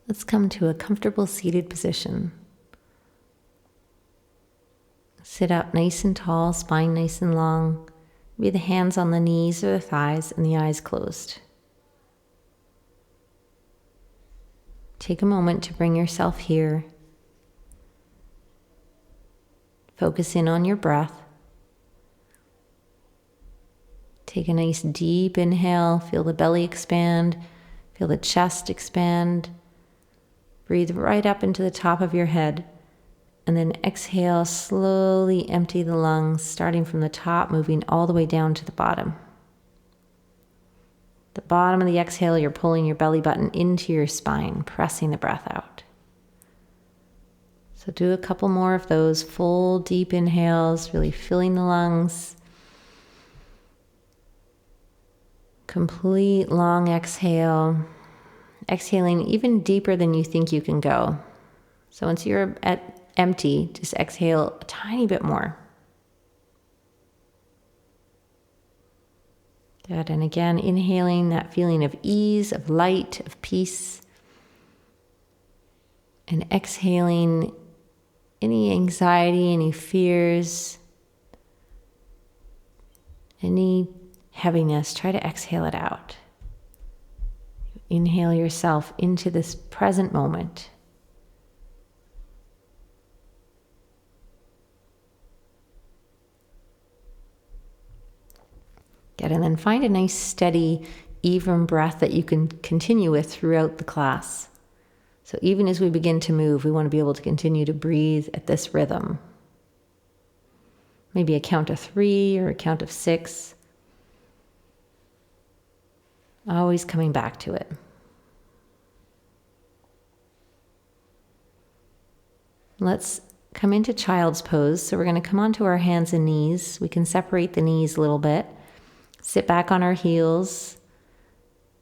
Let's come to a comfortable seated position. Sit up nice and tall, spine nice and long. Maybe the hands on the knees or the thighs and the eyes closed. Take a moment to bring yourself here. Focus in on your breath. Take a nice deep inhale. Feel the belly expand. Feel the chest expand. Breathe right up into the top of your head. And then exhale, slowly empty the lungs, starting from the top, moving all the way down to the bottom. The bottom of the exhale, you're pulling your belly button into your spine, pressing the breath out. So do a couple more of those full, deep inhales, really filling the lungs. Complete long exhale. Exhaling even deeper than you think you can go. So once you're at empty, just exhale a tiny bit more. Good, and again, inhaling that feeling of ease, of light, of peace. And exhaling any anxiety, any fears, any heaviness. Try to exhale it out. Inhale yourself into this present moment. Good, and then find a nice, steady, even breath that you can continue with throughout the class. So even as we begin to move, we want to be able to continue to breathe at this rhythm. Maybe a count of 3 or a count of 6. Always coming back to it. Let's come into child's pose. So we're going to come onto our hands and knees. We can separate the knees a little bit. Sit back on our heels.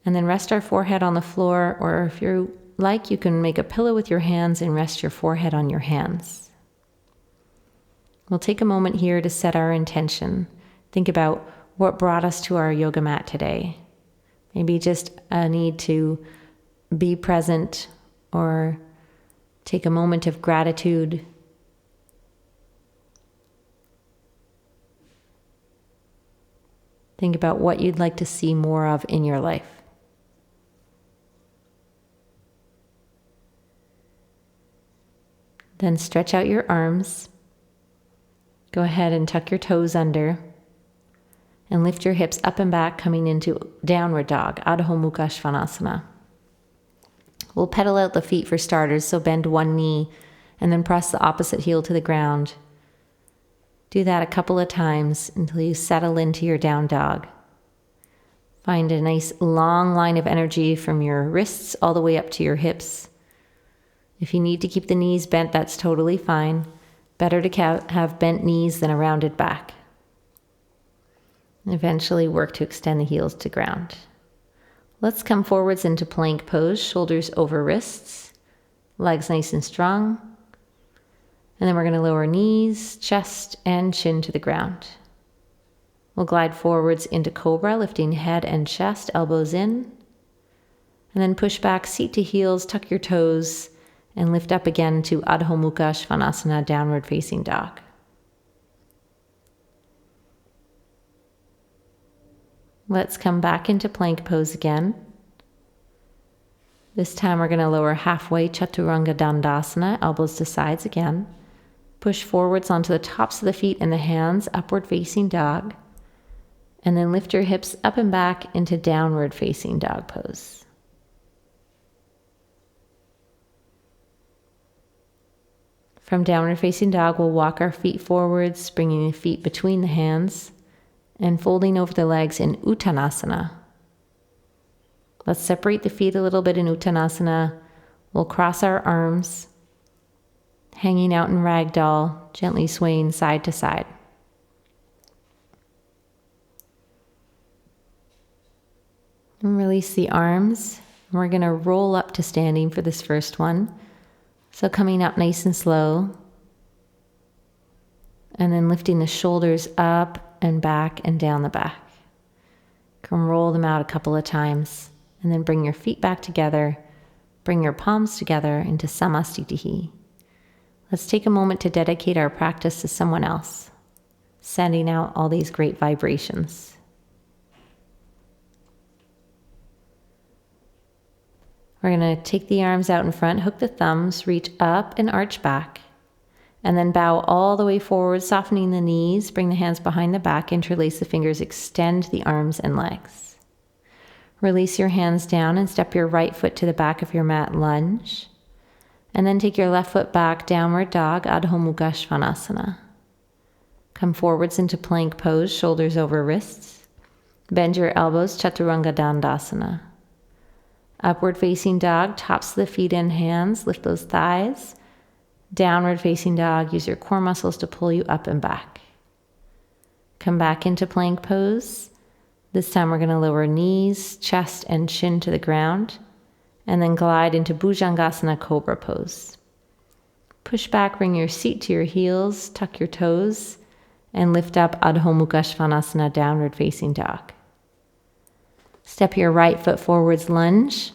And then rest our forehead on the floor. Or if you like, you can make a pillow with your hands and rest your forehead on your hands. We'll take a moment here to set our intention. Think about what brought us to our yoga mat today. Maybe just a need to be present or take a moment of gratitude. Think about what you'd like to see more of in your life. Then stretch out your arms. Go ahead and tuck your toes under. And lift your hips up and back, coming into downward dog, Adho Mukha Svanasana. We'll pedal out the feet for starters, so bend one knee and then press the opposite heel to the ground. Do that a couple of times until you settle into your down dog. Find a nice long line of energy from your wrists all the way up to your hips. If you need to keep the knees bent, that's totally fine. Better to have bent knees than a rounded back. And eventually work to extend the heels to ground. Let's come forwards into plank pose, shoulders over wrists, legs nice and strong. And then we're going to lower knees, chest, and chin to the ground. We'll glide forwards into cobra, lifting head and chest, elbows in. And then push back, seat to heels, tuck your toes, and lift up again to Adho Mukha Svanasana, downward facing dog. Let's come back into plank pose again. This time we're going to lower halfway, Chaturanga Dandasana, elbows to sides again. Push forwards onto the tops of the feet and the hands, upward facing dog. And then lift your hips up and back into downward facing dog pose. From downward facing dog, we'll walk our feet forwards, bringing the feet between the hands and folding over the legs in Uttanasana. Let's separate the feet a little bit in Uttanasana. We'll cross our arms, hanging out in ragdoll, gently swaying side to side. And release the arms. We're going to roll up to standing for this first one. So coming up nice and slow. And then lifting the shoulders up and back and down the back. You can roll them out a couple of times. And then bring your feet back together. Bring your palms together into Samastitihi. Let's take a moment to dedicate our practice to someone else, sending out all these great vibrations. We're going to take the arms out in front, hook the thumbs, reach up and arch back, and then bow all the way forward, softening the knees, bring the hands behind the back, interlace the fingers, extend the arms and legs. Release your hands down and step your right foot to the back of your mat, lunge. And then take your left foot back, downward dog, Adho Mukha Svanasana. Come forwards into plank pose, shoulders over wrists. Bend your elbows, Chaturanga Dandasana. Upward facing dog, tops of the feet in hands, lift those thighs. Downward facing dog, use your core muscles to pull you up and back. Come back into plank pose. This time we're going to lower knees, chest, and chin to the ground, and then glide into Bhujangasana Cobra pose. Push back, bring your seat to your heels, tuck your toes, and lift up Adho Mukha Svanasana, downward facing dog. Step your right foot forwards, lunge,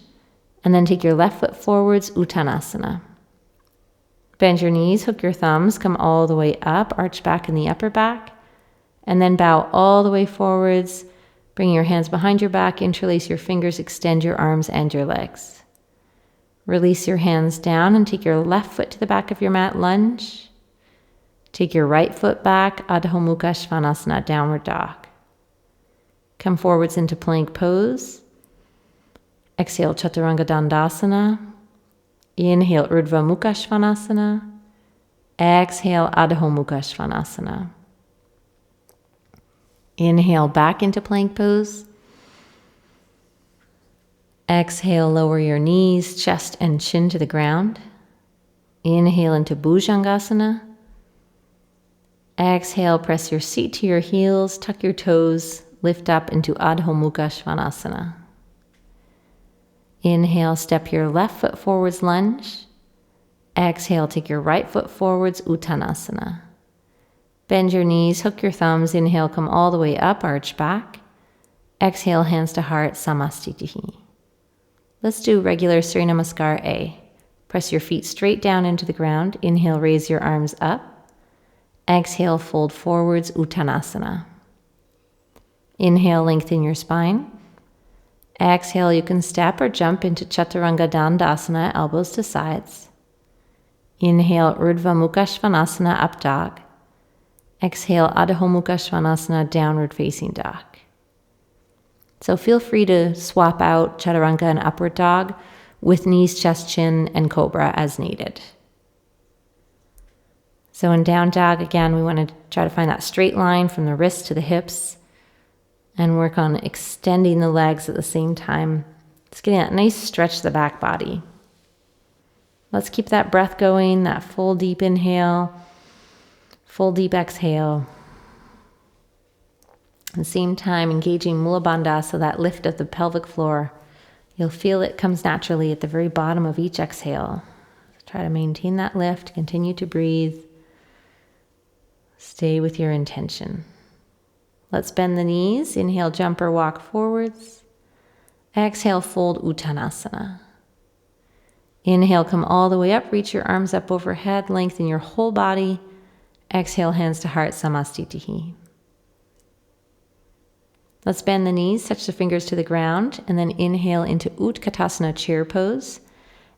and then take your left foot forwards, Uttanasana. Bend your knees, hook your thumbs, come all the way up, arch back in the upper back, and then bow all the way forwards. Bring your hands behind your back, interlace your fingers, extend your arms and your legs. Release your hands down and take your left foot to the back of your mat, lunge. Take your right foot back, Adho Mukha Svanasana, downward dog. Come forwards into plank pose. Exhale, Chaturanga Dandasana. Inhale, Urdhva Mukha Svanasana. Exhale, Adho Mukha Svanasana. Inhale, back into plank pose. Exhale, lower your knees, chest, and chin to the ground. Inhale into Bhujangasana. Exhale, press your seat to your heels, tuck your toes, lift up into Adho Mukha Svanasana. Inhale, step your left foot forwards, lunge. Exhale, take your right foot forwards, Uttanasana. Bend your knees, hook your thumbs. Inhale, come all the way up, arch back. Exhale, hands to heart, Samastitihi. Let's do regular Surya Namaskar A. Press your feet straight down into the ground. Inhale, raise your arms up. Exhale, fold forwards, Uttanasana. Inhale, lengthen your spine. Exhale, you can step or jump into Chaturanga Dandasana, elbows to sides. Inhale, Urdhva Mukha Svanasana, up dog. Exhale, Adho Mukha Svanasana, downward facing dog. So feel free to swap out Chaturanga and upward dog with knees, chest, chin, and cobra as needed. So in down dog, again, we want to try to find that straight line from the wrists to the hips and work on extending the legs at the same time. It's getting that nice stretch to the back body. Let's keep that breath going, that full deep inhale, full deep exhale. At the same time, engaging Mula Bandha, so that lift of the pelvic floor. You'll feel it comes naturally at the very bottom of each exhale. So try to maintain that lift, continue to breathe. Stay with your intention. Let's bend the knees. Inhale, jump or walk forwards. Exhale, fold Uttanasana. Inhale, come all the way up, reach your arms up overhead, lengthen your whole body. Exhale, hands to heart, Samastitihi. Let's bend the knees, touch the fingers to the ground, and then inhale into Utkatasana, chair pose.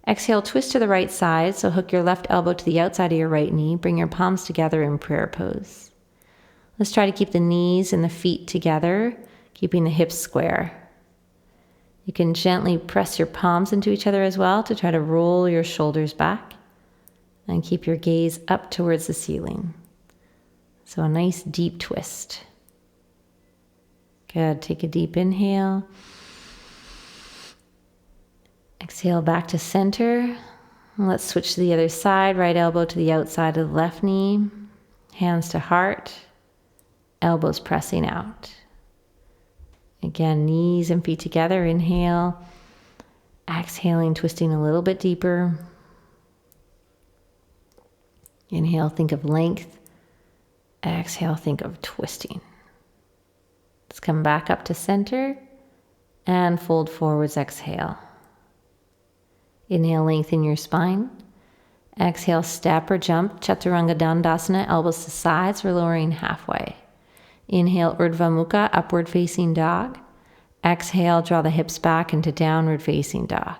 Exhale, twist to the right side, so hook your left elbow to the outside of your right knee. Bring your palms together in prayer pose. Let's try to keep the knees and the feet together, keeping the hips square. You can gently press your palms into each other as well to try to roll your shoulders back and keep your gaze up towards the ceiling. So a nice deep twist. Good. Take a deep inhale. Exhale back to center. Let's switch to the other side. Right elbow to the outside of the left knee. Hands to heart. Elbows pressing out. Again, knees and feet together. Inhale. Exhaling, twisting a little bit deeper. Inhale, think of length. Exhale, think of twisting. Let's come back up to center and fold forwards, exhale. Inhale, lengthen your spine. Exhale, step or jump, Chaturanga Dandasana, elbows to sides, we're lowering halfway. Inhale, Urdhva Mukha, upward facing dog. Exhale, draw the hips back into downward facing dog.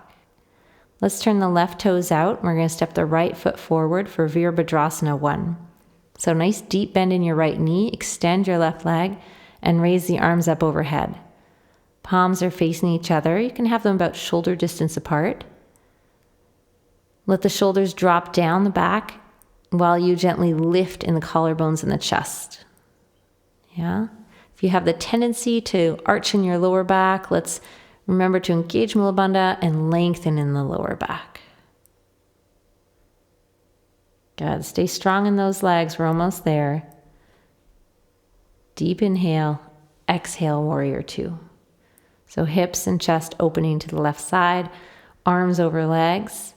Let's turn the left toes out. We're going to step the right foot forward for Virabhadrasana 1. So nice deep bend in your right knee, extend your left leg, and raise the arms up overhead. Palms are facing each other. You can have them about shoulder distance apart. Let the shoulders drop down the back while you gently lift in the collarbones and the chest. Yeah? If you have the tendency to arch in your lower back, let's remember to engage Mula Bandha and lengthen in the lower back. Good. Stay strong in those legs. We're almost there. Deep inhale. Exhale, warrior 2. So hips and chest opening to the left side, arms over legs.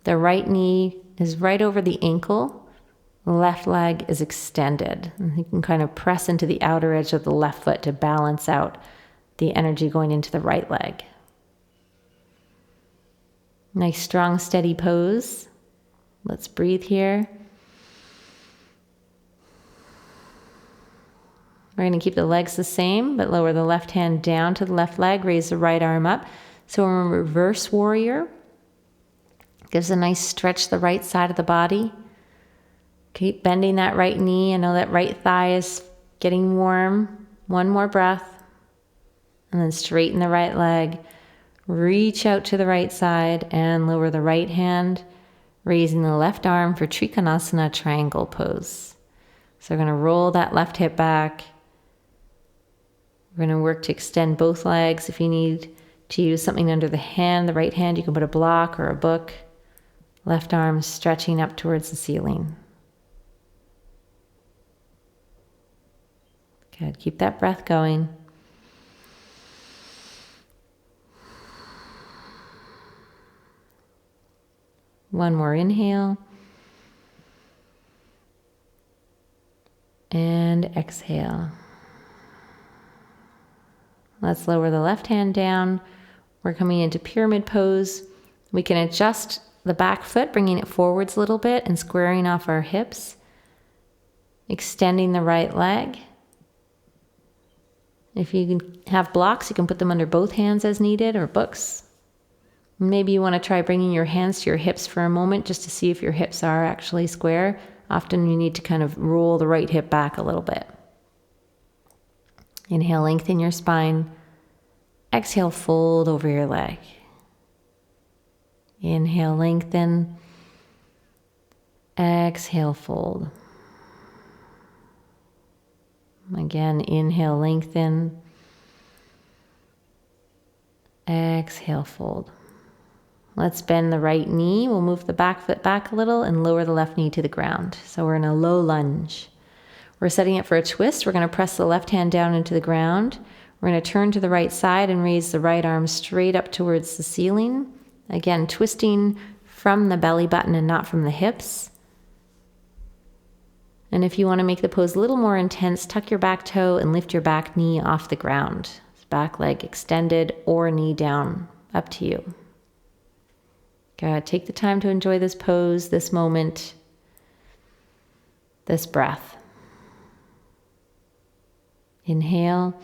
The right knee is right over the ankle. The left leg is extended. And you can kind of press into the outer edge of the left foot to balance out the energy going into the right leg. Nice, strong, steady pose. Let's breathe here. We're going to keep the legs the same, but lower the left hand down to the left leg, raise the right arm up. So we're in reverse warrior. Gives a nice stretch to the right side of the body. Keep bending that right knee. I know that right thigh is getting warm. One more breath. And then straighten the right leg. Reach out to the right side and lower the right hand, raising the left arm for Trikonasana triangle pose. So we're going to roll that left hip back. We're going to work to extend both legs. If you need to use something under the hand, the right hand, you can put a block or a book. Left arm stretching up towards the ceiling. Good. Keep that breath going. One more inhale. And exhale. Let's lower the left hand down. We're coming into pyramid pose. We can adjust the back foot, bringing it forwards a little bit and squaring off our hips. Extending the right leg. If you can have blocks, you can put them under both hands as needed, or books. Maybe you want to try bringing your hands to your hips for a moment just to see if your hips are actually square. Often you need to kind of roll the right hip back a little bit. Inhale, lengthen your spine. Exhale, fold over your leg. Inhale, lengthen. Exhale, fold. Again, inhale, lengthen. Exhale, fold. Let's bend the right knee. We'll move the back foot back a little and lower the left knee to the ground. So we're in a low lunge. We're setting it for a twist. We're going to press the left hand down into the ground. We're going to turn to the right side and raise the right arm straight up towards the ceiling. Again, twisting from the belly button and not from the hips. And if you want to make the pose a little more intense, tuck your back toe and lift your back knee off the ground. Back leg extended or knee down, up to you. Good. Take the time to enjoy this pose, this moment, this breath. Inhale.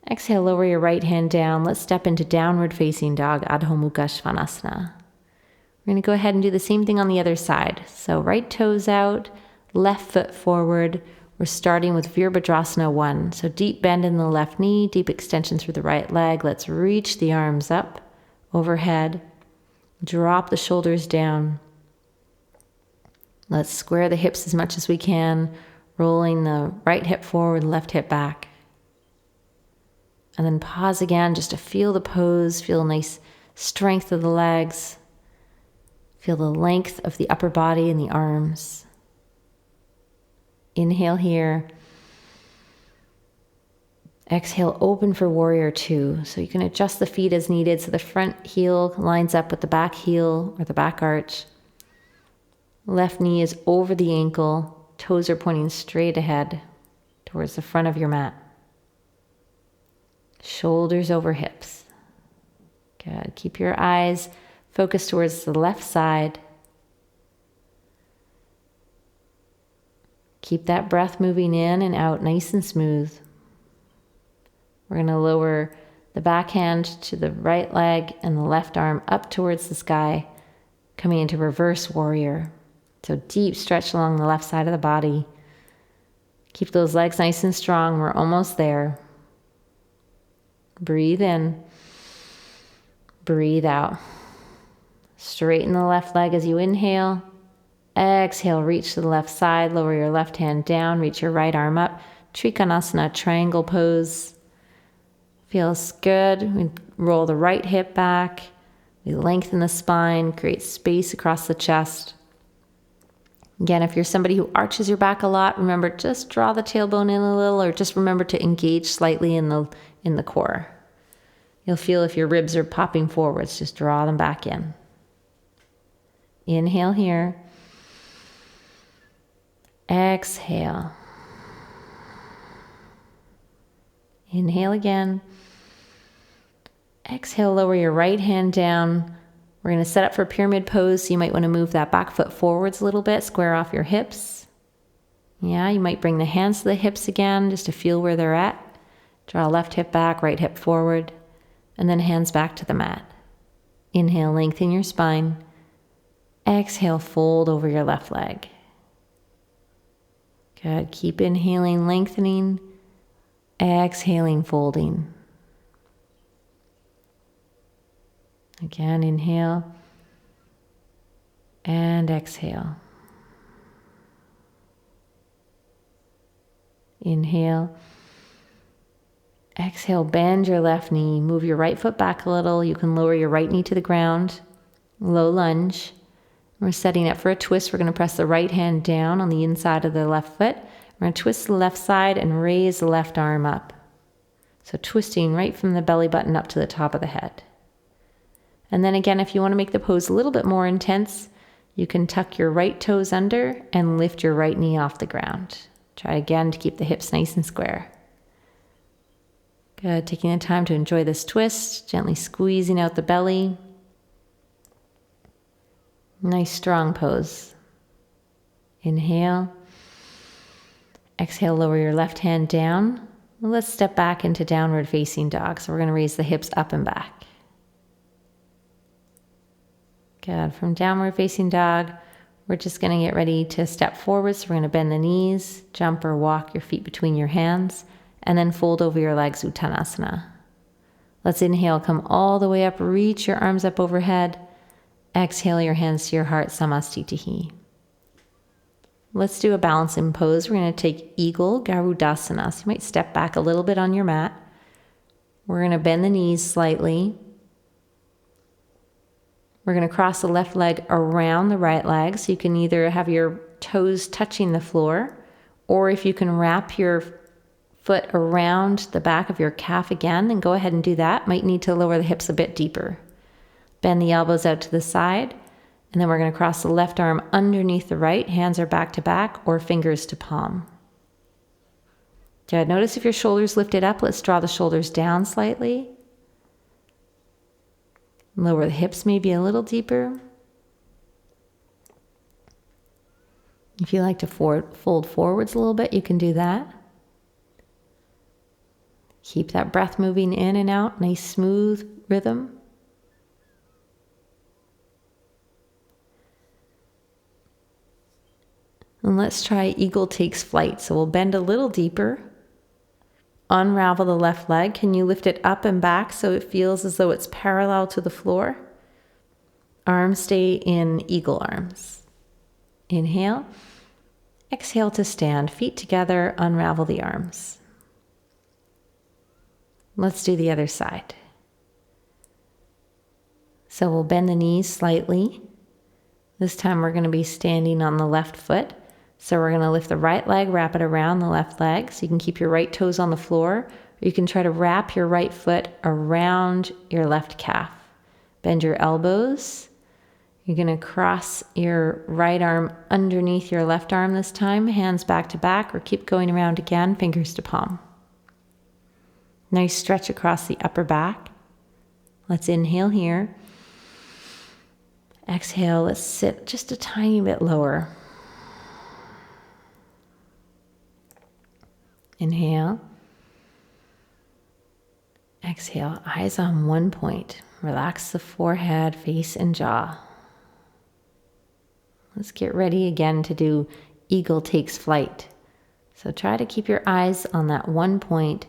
Exhale, lower your right hand down. Let's step into downward facing dog, Adho Mukha Svanasana. We're going to go ahead and do the same thing on the other side. So right toes out, left foot forward. We're starting with Virabhadrasana 1. So deep bend in the left knee, deep extension through the right leg. Let's reach the arms up, overhead. Drop the shoulders down. Let's square the hips as much as we can, rolling the right hip forward, left hip back. And then pause again just to feel the pose, feel a nice strength of the legs. Feel the length of the upper body and the arms. Inhale here. Exhale, open for warrior 2. So you can adjust the feet as needed so the front heel lines up with the back heel or the back arch. Left knee is over the ankle. Toes are pointing straight ahead towards the front of your mat. Shoulders over hips. Good. Keep your eyes focused towards the left side. Keep that breath moving in and out nice and smooth. We're going to lower the back hand to the right leg and the left arm up towards the sky, coming into reverse warrior. So deep stretch along the left side of the body. Keep those legs nice and strong. We're almost there. Breathe in. Breathe out. Straighten the left leg as you inhale. Exhale, reach to the left side. Lower your left hand down. Reach your right arm up. Trikonasana, triangle pose. Feels good. We roll the right hip back. We lengthen the spine, create space across the chest. Again, if you're somebody who arches your back a lot, remember, just draw the tailbone in a little, or just remember to engage slightly in the core. You'll feel if your ribs are popping forwards, just draw them back in. Inhale here. Exhale. Inhale again. Exhale, lower your right hand down. We're going to set up for pyramid pose, so you might want to move that back foot forwards a little bit, square off your hips. Yeah, you might bring the hands to the hips again, just to feel where they're at. Draw left hip back, right hip forward, and then hands back to the mat. Inhale, lengthen your spine. Exhale, fold over your left leg. Good. Keep inhaling, lengthening. Exhaling, folding. Again, inhale and exhale. Inhale. Exhale, bend your left knee. Move your right foot back a little. You can lower your right knee to the ground. Low lunge. We're setting up for a twist. We're going to press the right hand down on the inside of the left foot. We're going to twist the left side and raise the left arm up. So twisting right from the belly button up to the top of the head. And then again, if you want to make the pose a little bit more intense, you can tuck your right toes under and lift your right knee off the ground. Try again to keep the hips nice and square. Good. Taking the time to enjoy this twist, gently squeezing out the belly. Nice strong pose. Inhale. Exhale, lower your left hand down. Let's step back into downward facing dog. So we're going to raise the hips up and back. Good. From downward facing dog, we're just going to get ready to step forward. So we're going to bend the knees, jump or walk your feet between your hands, and then fold over your legs, Uttanasana. Let's inhale, come all the way up, reach your arms up overhead. Exhale your hands to your heart, Samastitihi. Let's do a balancing pose. We're going to take Eagle Garudasana. So you might step back a little bit on your mat. We're going to bend the knees slightly. We're going to cross the left leg around the right leg. So you can either have your toes touching the floor, or if you can wrap your foot around the back of your calf again, then go ahead and do that. Might need to lower the hips a bit deeper. Bend the elbows out to the side. And then we're going to cross the left arm underneath the right. Hands are back to back or fingers to palm. Good. Notice if your shoulders lifted up. Let's draw the shoulders down slightly. Lower the hips maybe a little deeper. If you like to fold forwards a little bit, you can do that. Keep that breath moving in and out. Nice smooth rhythm. And let's try Eagle Takes Flight. So we'll bend a little deeper. Unravel the left leg. Can you lift it up and back so it feels as though it's parallel to the floor? Arms stay in eagle arms. Inhale. Exhale to stand. Feet together. Unravel the arms. Let's do the other side. So we'll bend the knees slightly. This time we're going to be standing on the left foot. So we're going to lift the right leg, wrap it around the left leg. So you can keep your right toes on the floor, or you can try to wrap your right foot around your left calf. Bend your elbows. You're going to cross your right arm underneath your left arm this time, hands back to back, or keep going around again, fingers to palm. Nice stretch across the upper back. Let's inhale here. Exhale, let's sit just a tiny bit lower. Inhale. Exhale, eyes on one point. Relax the forehead, face, and jaw. Let's get ready again to do eagle takes flight. So try to keep your eyes on that one point.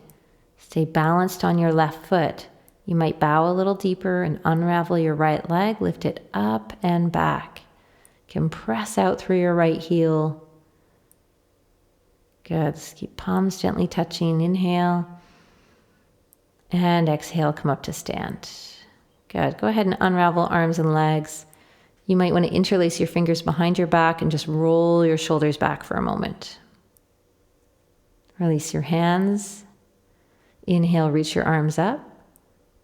Stay balanced on your left foot. You might bow a little deeper and unravel your right leg. Lift it up and back. Compress out through your right heel. Good. Just keep palms gently touching. Inhale. And exhale, come up to stand. Good. Go ahead and unravel arms and legs. You might want to interlace your fingers behind your back and just roll your shoulders back for a moment. Release your hands. Inhale, reach your arms up.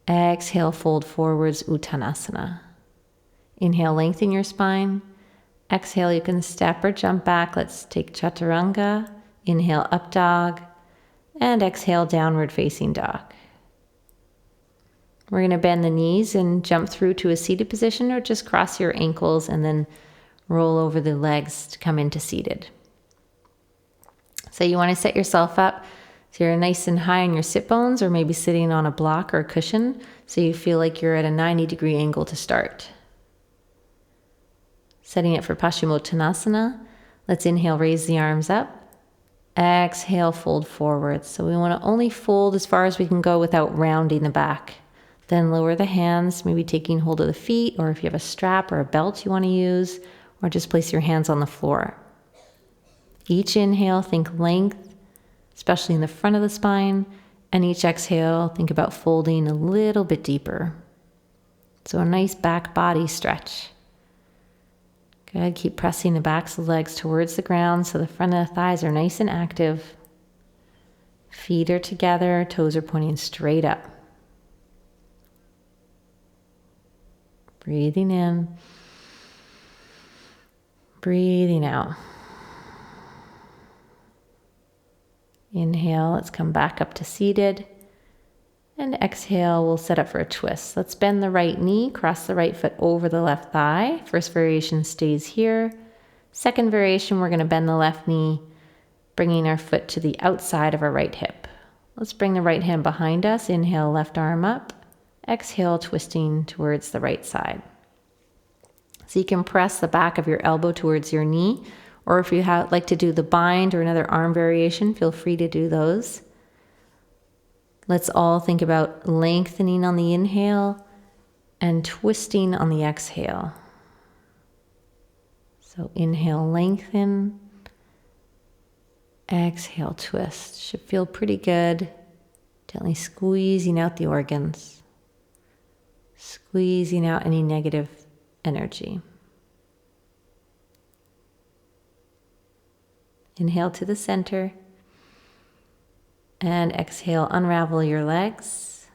Exhale, fold forwards, Uttanasana. Inhale, lengthen your spine. Exhale, you can step or jump back. Let's take Chaturanga. Inhale, up dog. And exhale, downward facing dog. We're going to bend the knees and jump through to a seated position, or just cross your ankles and then roll over the legs to come into seated. So you want to set yourself up so you're nice and high on your sit bones, or maybe sitting on a block or a cushion so you feel like you're at a 90-degree angle to start. Setting it for Paschimottanasana. Let's inhale, raise the arms up. Exhale, fold forward. So we want to only fold as far as we can go without rounding the back. Then lower the hands, maybe taking hold of the feet, or if you have a strap or a belt you want to use, or just place your hands on the floor. Each inhale, think length, especially in the front of the spine, and each exhale, think about folding a little bit deeper. So a nice back body stretch. Good, keep pressing the backs of the legs towards the ground so the front of the thighs are nice and active. Feet are together, toes are pointing straight up. Breathing in, breathing out. Inhale, let's come back up to seated. And exhale, we'll set up for a twist. Let's bend the right knee, cross the right foot over the left thigh. First variation stays here. Second variation, we're going to bend the left knee, bringing our foot to the outside of our right hip. Let's bring the right hand behind us. Inhale, left arm up. Exhale, twisting towards the right side. So you can press the back of your elbow towards your knee, or if you like to do the bind or another arm variation, feel free to do those. Let's all think about lengthening on the inhale and twisting on the exhale. So inhale, lengthen. Exhale, twist. Should feel pretty good. Gently squeezing out the organs. Squeezing out any negative energy. Inhale to the center. And exhale, unravel your legs.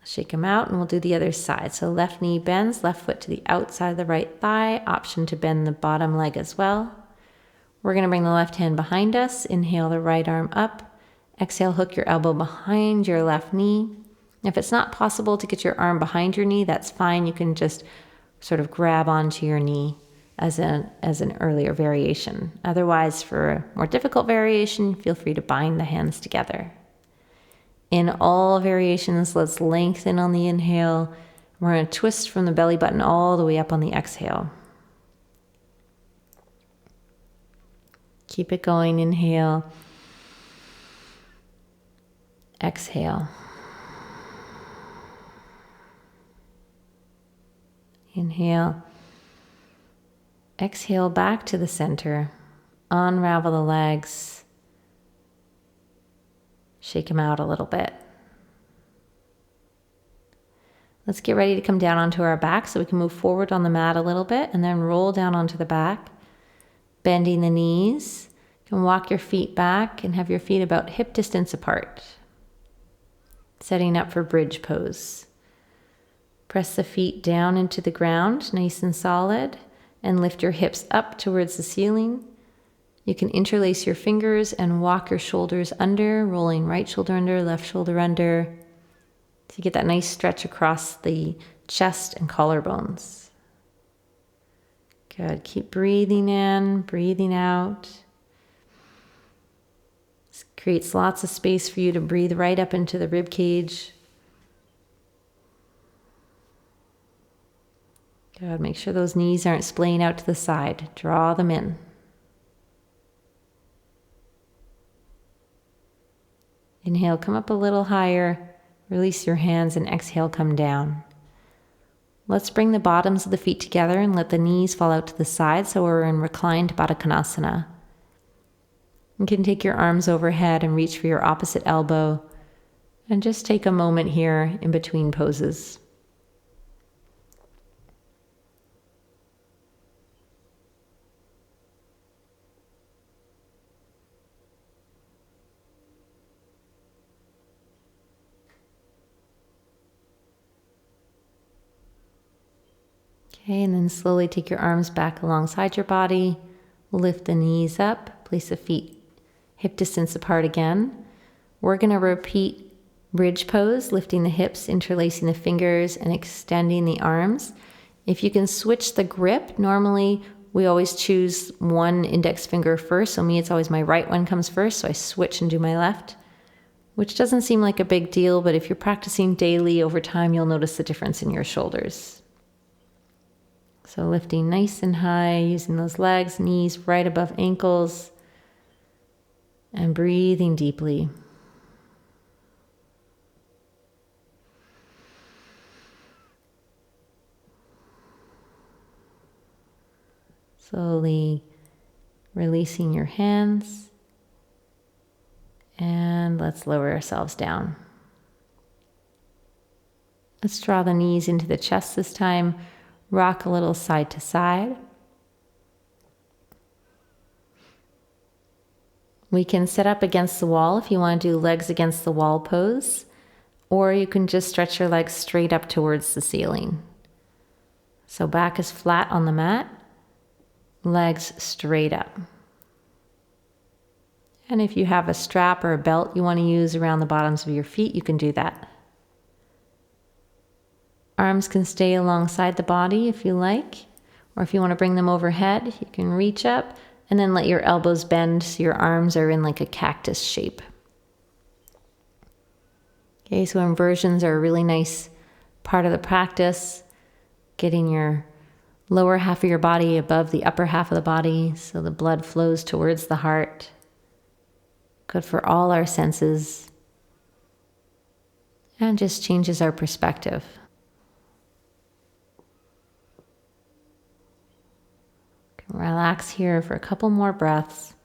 Shake them out and we'll do the other side. So left knee bends, left foot to the outside of the right thigh. Option to bend the bottom leg as well. We're going to bring the left hand behind us. Inhale the right arm up. Exhale, hook your elbow behind your left knee. If it's not possible to get your arm behind your knee, that's fine. You can just sort of grab onto your knee as an earlier variation. Otherwise, for a more difficult variation, feel free to bind the hands together. In all variations, let's lengthen on the inhale. We're going to twist from the belly button all the way up on the exhale. Keep it going. Inhale. Exhale. Inhale. Exhale back to the center. Unravel the legs. Shake them out a little bit. Let's get ready to come down onto our back so we can move forward on the mat a little bit and then roll down onto the back. Bending the knees. You can walk your feet back and have your feet about hip distance apart. Setting up for bridge pose. Press the feet down into the ground, nice and solid, and lift your hips up towards the ceiling. You can interlace your fingers and walk your shoulders under, rolling right shoulder under, left shoulder under. So you get that nice stretch across the chest and collarbones. Good. Keep breathing in, breathing out. This creates lots of space for you to breathe right up into the rib cage. Good. Make sure those knees aren't splaying out to the side. Draw them in. Inhale, come up a little higher. Release your hands and exhale, come down. Let's bring the bottoms of the feet together and let the knees fall out to the side so we're in reclined Baddha Konasana. You can take your arms overhead and reach for your opposite elbow and just take a moment here in between poses. Okay, and then slowly take your arms back alongside your body. Lift the knees up. Place the feet hip distance apart again. We're going to repeat bridge pose, lifting the hips, interlacing the fingers, and extending the arms. If you can switch the grip, normally we always choose one index finger first. So me, it's always my right one comes first. So I switch and do my left, which doesn't seem like a big deal, but if you're practicing daily over time, you'll notice the difference in your shoulders. So lifting nice and high, using those legs, knees right above ankles, and breathing deeply. Slowly releasing your hands, and let's lower ourselves down. Let's draw the knees into the chest this time. Rock a little side to side. We can sit up against the wall if you want to do legs against the wall pose, or you can just stretch your legs straight up towards the ceiling. So back is flat on the mat, legs straight up. And if you have a strap or a belt you want to use around the bottoms of your feet, you can do that. Arms can stay alongside the body if you like, or if you want to bring them overhead, you can reach up and then let your elbows bend so your arms are in like a cactus shape. Okay, so inversions are a really nice part of the practice, getting your lower half of your body above the upper half of the body so the blood flows towards the heart. Good for all our senses and just changes our perspective. Relax here for a couple more breaths.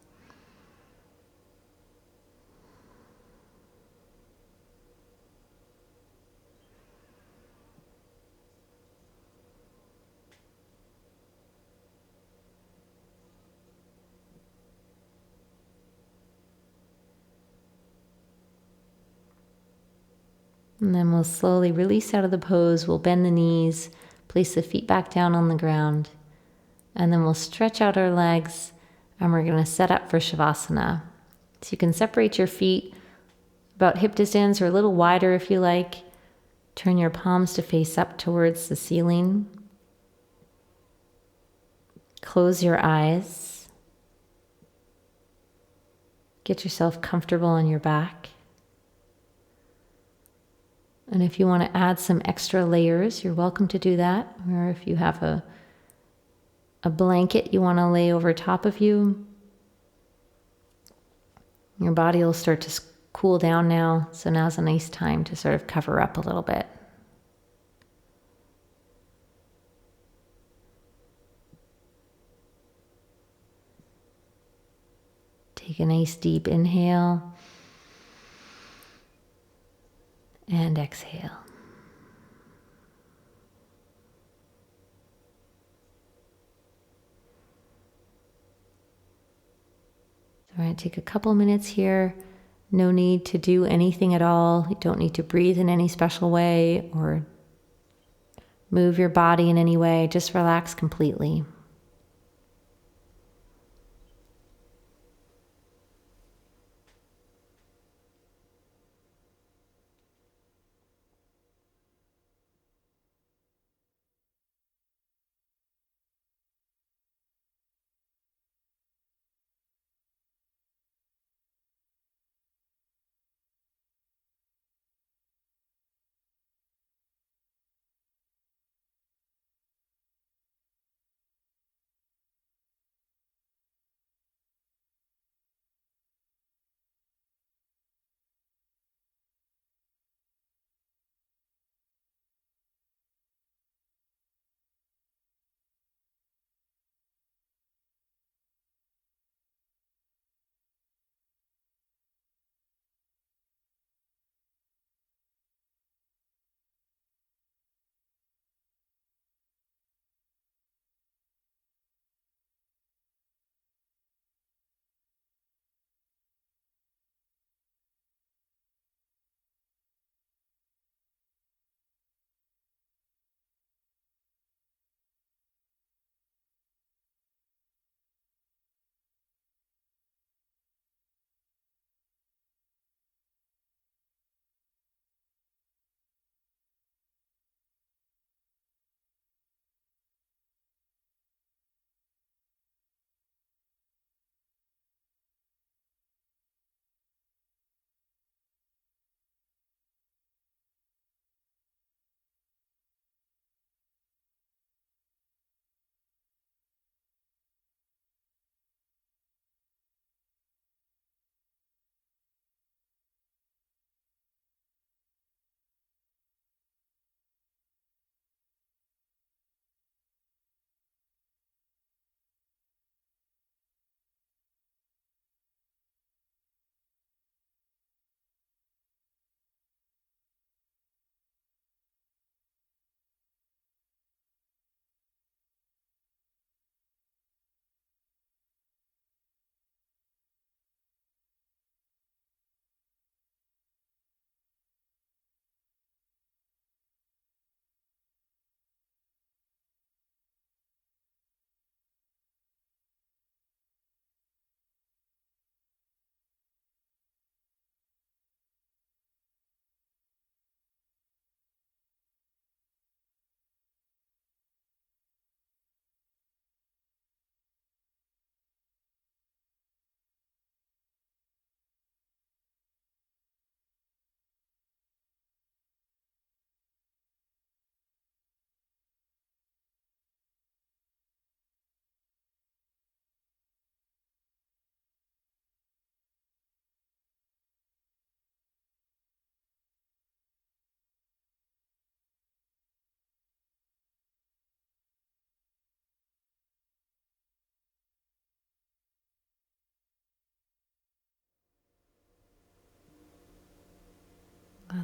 And then we'll slowly release out of the pose. We'll bend the knees, place the feet back down on the ground. And then we'll stretch out our legs and we're going to set up for Shavasana. So you can separate your feet about hip distance or a little wider if you like. Turn your palms to face up towards the ceiling. Close your eyes. Get yourself comfortable on your back. And if you want to add some extra layers, you're welcome to do that. Or if you have a blanket you want to lay over top of you, your body will start to cool down now. So now's a nice time to sort of cover up a little bit. Take a nice deep inhale and exhale. All right, take a couple minutes here. No need to do anything at all. You don't need to breathe in any special way or move your body in any way. Just relax completely.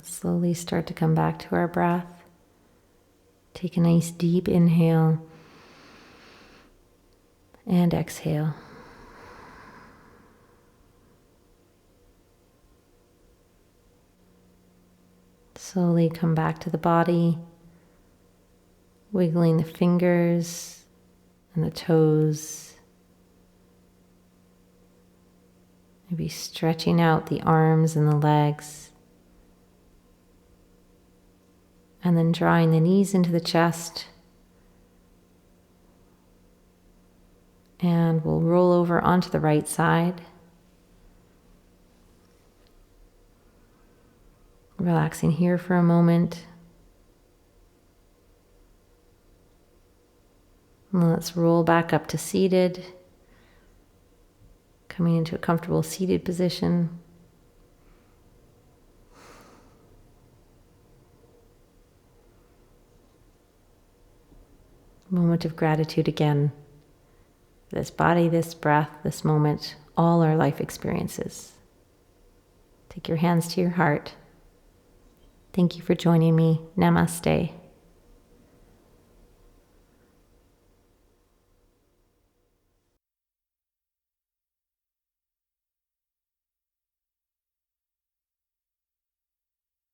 Slowly start to come back to our breath. Take a nice deep inhale and exhale. Slowly come back to the body, wiggling the fingers and the toes. Maybe stretching out the arms and the legs. And then drawing the knees into the chest. And we'll roll over onto the right side. Relaxing here for a moment. And let's roll back up to seated. Coming into a comfortable seated position. Moment of gratitude again. This body, this breath, this moment, all our life experiences. Take your hands to your heart. Thank you for joining me. Namaste.